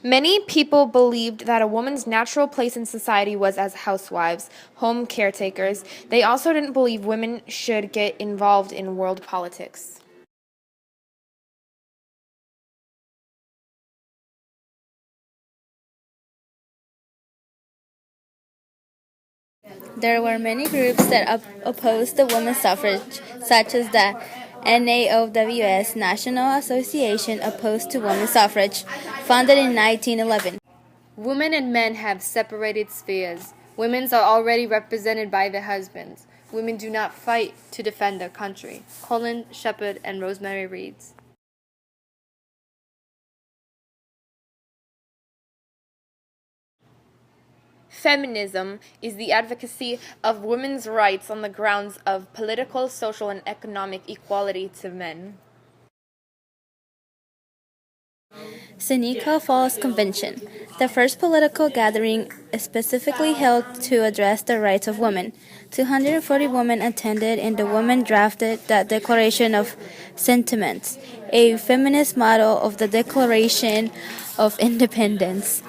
Many people believed that a woman's natural place in society was as housewives, home caretakers. They also didn't believe women should get involved in world politics. There were many groups that opposed the women's suffrage, such as the NAOWS, National Association Opposed to Women's Suffrage, founded in 1911. Women and men have separated spheres. Women are already represented by their husbands. Women do not fight to defend their country. Colin Shepard and Rosemary Reeds. Feminism is the advocacy of women's rights on the grounds of political, social, and economic equality to men. Seneca Falls Convention, the first political gathering specifically held to address the rights of women. 240 women attended, and the women drafted the Declaration of Sentiments, a feminist model of the Declaration of Independence.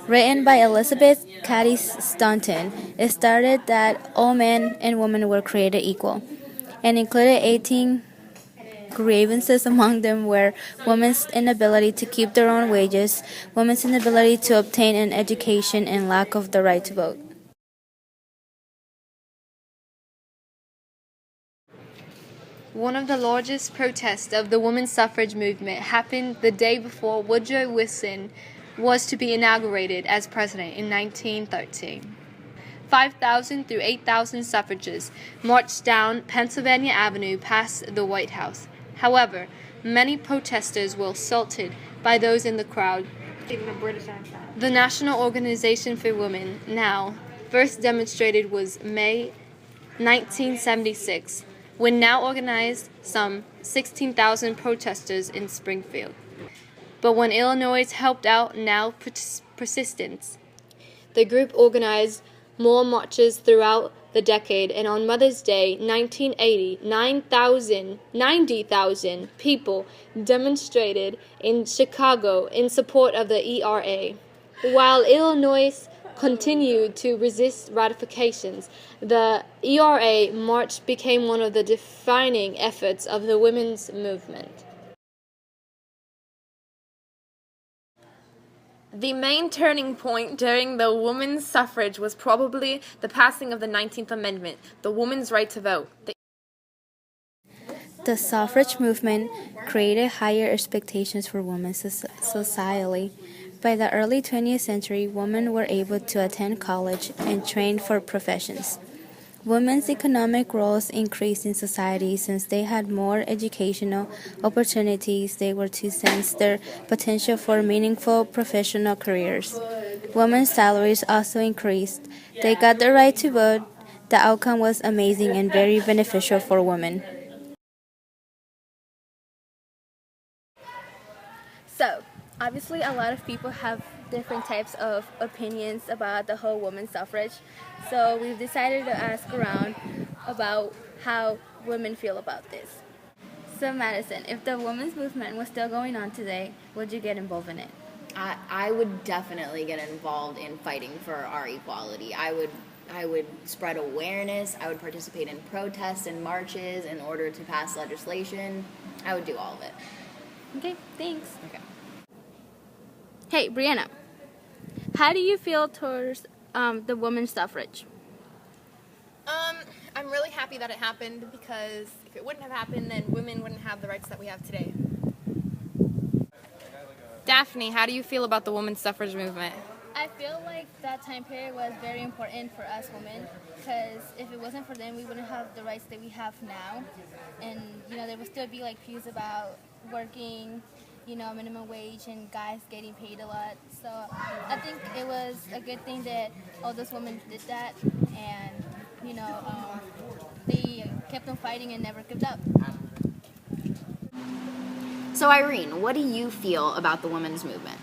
Written by Elizabeth Cady Stanton, it stated that all men and women were created equal, and included 18 grievances. Among them were women's inability to keep their own wages, women's inability to obtain an education, and lack of the right to vote. One of the largest protests of the women's suffrage movement happened the day before Woodrow Wilson was to be inaugurated as president in 1913. 5,000 through 8,000 suffragists marched down Pennsylvania Avenue past the White House. However, many protesters were assaulted by those in the crowd. The National Organization for Women, NOW, first demonstrated was May 1976, when NOW organized some 16,000 protesters in Springfield. But when Illinois helped out NOW persistence, the group organized more marches throughout the decade, and on Mother's Day, 1980, 90,000 people demonstrated in Chicago in support of the ERA. While Illinois continued to resist ratifications, the ERA march became one of the defining efforts of the women's movement. The main turning point during the women's suffrage was probably the passing of the 19th Amendment, the woman's right to vote. The suffrage movement created higher expectations for women socially. By the early 20th century, women were able to attend college and train for professions. Women's economic roles increased in society since they had more educational opportunities. They were to sense their potential for meaningful professional careers. Women's salaries also increased. They got the right to vote. The outcome was amazing and very beneficial for women. So, obviously, a lot of people have different types of opinions about the whole women's suffrage. So we've decided to ask around about how women feel about this. So Madison, if the women's movement was still going on today, would you get involved in it? I would definitely get involved in fighting for our equality. I would spread awareness. I would participate in protests and marches in order to pass legislation. I would do all of it. Okay, thanks. Okay. Hey, Brianna, how do you feel towards the women's suffrage? I'm really happy that it happened, because if it wouldn't have happened, then women wouldn't have the rights that we have today. Daphne, how do you feel about the women's suffrage movement? I feel like that time period was very important for us women, because if it wasn't for them, we wouldn't have the rights that we have now. And, there would still be like views about working, minimum wage and guys getting paid a lot. So I think it was a good thing that all those women did that, and they kept on fighting and never gave up. So Irene, what do you feel about the women's movement?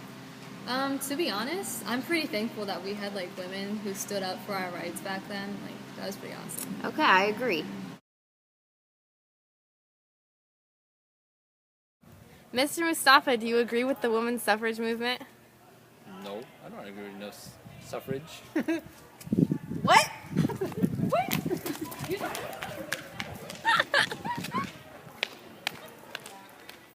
To be honest, I'm pretty thankful that we had women who stood up for our rights back then. That was pretty awesome. Okay, I agree. Mr. Mustafa, do you agree with the women's suffrage movement? No, I don't agree with no suffrage. What? What?